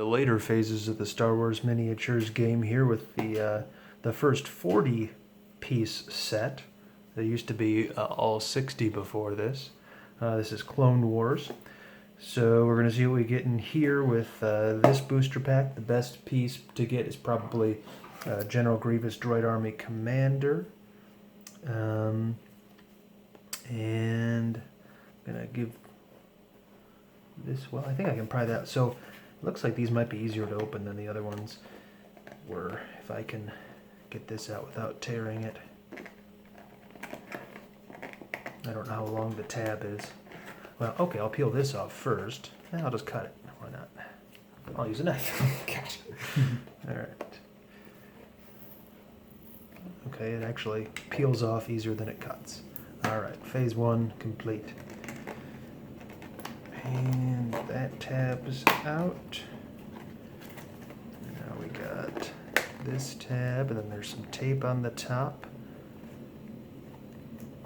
the later phases of the Star Wars miniatures game here with the first 40-piece set. There used to be all 60 before this. This is Clone Wars. So we're going to see what we get in here with this booster pack. The best piece to get is probably General Grievous Droid Army Commander. And I'm going to give this, well, I think I can pry that. So it looks like these might be easier to open than the other ones were, if I can get this out without tearing it. I don't know how long the tab is. Well, okay, I'll peel this off first. I'll just cut it. Why not? I'll use a knife. Gosh. All right. Okay, it actually peels off easier than it cuts. All right, phase 1 complete. And that tab's out. Now we got this tab, and then there's some tape on the top,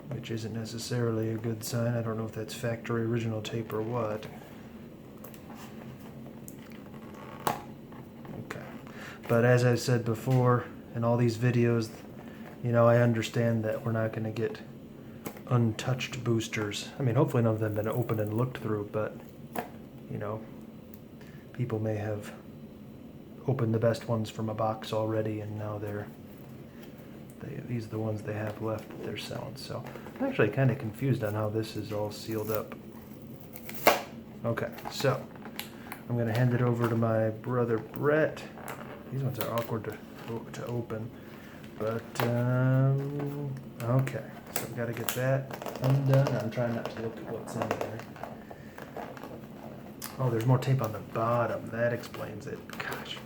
which isn't necessarily a good sign. I don't know if that's factory original tape or what. Okay. But as I said before, in all these videos, you know, I understand that we're not going to get untouched boosters. I mean, hopefully none of them have been opened and looked through, but, you know, people may have opened the best ones from a box already, and now these are the ones they have left that they're selling. So I'm actually kind of confused on how this is all sealed up. Okay, so I'm going to hand it over to my brother Brett. These ones are awkward to open, but okay. So I've got to get that undone. I'm trying not to look at what's in there. Oh, there's more tape on the bottom. That explains it. Gosh.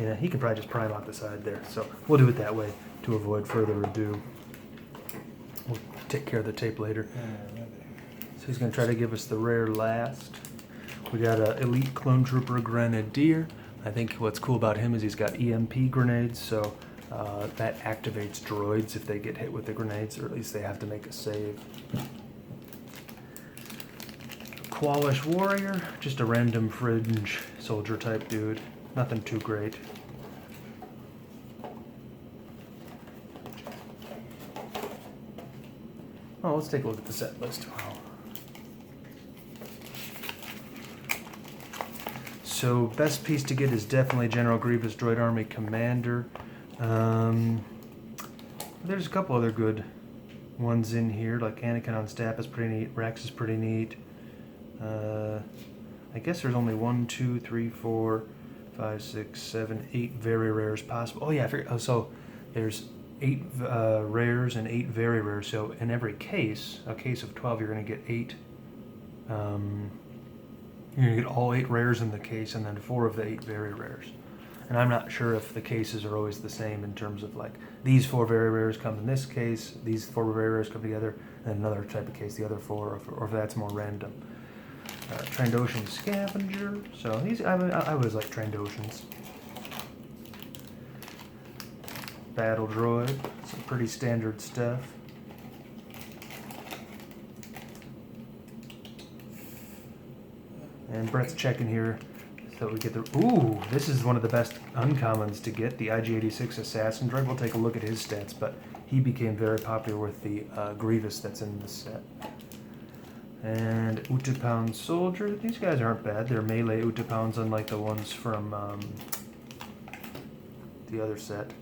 Yeah, he could probably just prime out the side there. So we'll do it that way to avoid further ado. We'll take care of the tape later. So he's going to try to give us the rare last. We got an Elite Clone Trooper Grenadier. I think what's cool about him is he's got EMP grenades, so that activates droids if they get hit with the grenades, or at least they have to make a save. Qualish Warrior, just a random fringe soldier type dude. Nothing too great. Oh, let's take a look at the set list. Wow. So best piece to get is definitely General Grievous Droid Army Commander. There's a couple other good ones in here, like Anakin on Staff is pretty neat, Rex is pretty neat. I guess there's only 1, 2, 3, 4, 5, 6, 7, 8 very rares possible. Oh yeah, I forget. Oh, so there's 8 rares and 8 very rares. So in every case, a case of 12, you're going to get 8. You're going to get all 8 rares in the case, and then 4 of the 8 very rares. And I'm not sure if the cases are always the same in terms of like these 4 very rares come in this case, these 4 very rares come together, and another type of case, the other 4, or if that's more random. Trandoshan Scavenger. So these, I always like Trandoshans. Battle Droid. Some pretty standard stuff. And Brett's checking here so we get the... Ooh, this is one of the best uncommons to get, the IG-86 Assassin Droid. We'll take a look at his stats, but he became very popular with the Grievous that's in the set. And Utapound Soldier. These guys aren't bad. They're melee Utapounds, unlike the ones from the other set.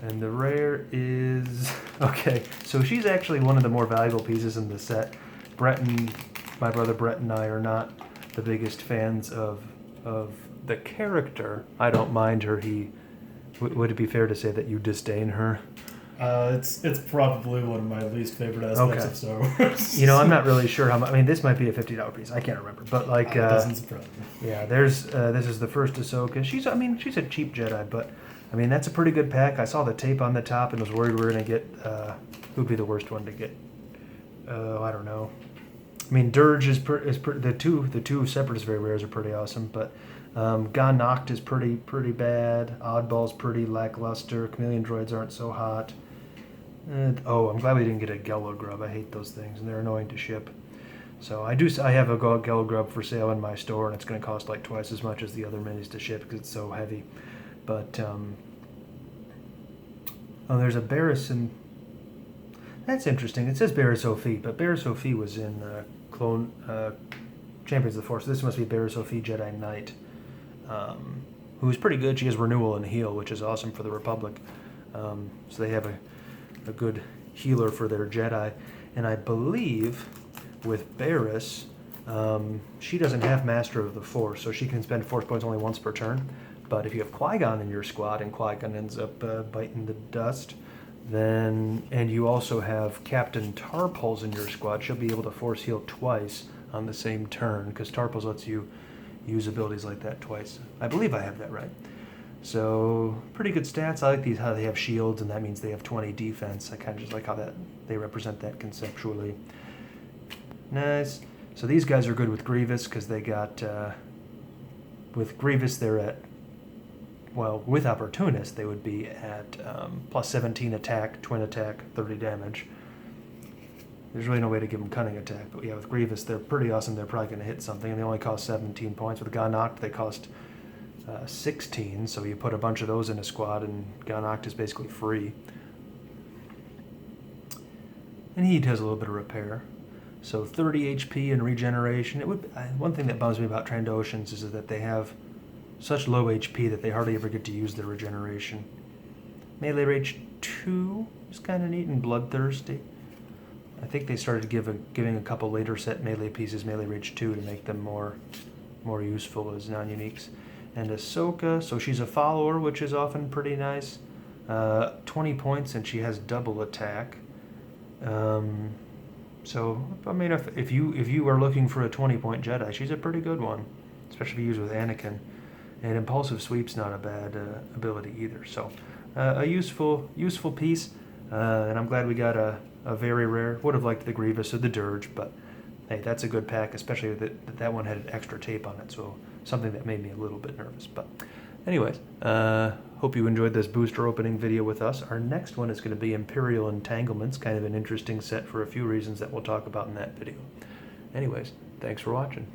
And the rare is... Okay, so she's actually one of the more valuable pieces in the set. My brother Brett and I are not the biggest fans of the character. I don't mind her. Would it be fair to say that you disdain her? It's probably one of my least favorite aspects of Star Wars. You know, I'm not really sure how much. I mean, this might be a $50 piece. I can't remember, but like, it doesn't surprise me. Yeah, this is the first Ahsoka. She's a cheap Jedi, but I mean that's a pretty good pack. I saw the tape on the top and was worried we were gonna get who'd be the worst one to get. I don't know. I mean, Dirge is the two Separatist very rares are pretty awesome, but Gon Noct is pretty bad. Oddball's pretty lackluster. Chameleon droids aren't so hot. I'm glad we didn't get a Gello Grub. I hate those things, and they're annoying to ship. So I have a Gelgrub for sale in my store, and it's going to cost like twice as much as the other minis to ship because it's so heavy. But oh, there's a Barrison. That's interesting. It says Barris Sophie, but Barris Sophie was in Clone Champions of the Force. This must be Barris Sophie Jedi Knight, who's pretty good. She has renewal and heal, which is awesome for the Republic. So they have a good healer for their Jedi, and I believe with Barris, she doesn't have Master of the Force, so she can spend Force points only once per turn. But if you have Qui-Gon in your squad and Qui-Gon ends up biting the dust, and you also have Captain Tarpals in your squad, she'll be able to Force heal twice on the same turn, because Tarpals lets you use abilities like that twice. I believe I have that right. So, pretty good stats. I like these, how they have shields, and that means they have 20 defense. I kind of just like how they represent that conceptually. Nice. So these guys are good with Grievous, because they got, with Grievous they're at, well, with Opportunist they would be at plus 17 attack, twin attack, 30 damage. There's really no way to give them cunning attack, but yeah, with Grievous they're pretty awesome. They're probably going to hit something, and they only cost 17 points. With Ganoct they cost 16, so you put a bunch of those in a squad, and Ganoct is basically free. And he does a little bit of repair. So 30 HP and regeneration. One thing that bums me about Trandoshans is that they have such low HP that they hardly ever get to use their regeneration. Melee Rage 2 is kind of neat, and Bloodthirsty. I think they started giving a couple later set melee pieces Melee Rage 2 to make them more useful as non-uniques. And Ahsoka, so she's a follower, which is often pretty nice. 20 points, and she has double attack. So, I mean, if you are looking for a 20-point Jedi, she's a pretty good one, especially if you use with Anakin. And Impulsive Sweep's not a bad ability either. So, a useful piece, and I'm glad we got a very rare. Would have liked the Grievous or the Dirge, but hey, that's a good pack, especially that one had extra tape on it, so something that made me a little bit nervous. But anyways, hope you enjoyed this booster opening video with us. Our next one is going to be Imperial Entanglements, kind of an interesting set for a few reasons that we'll talk about in that video. Anyways, thanks for watching.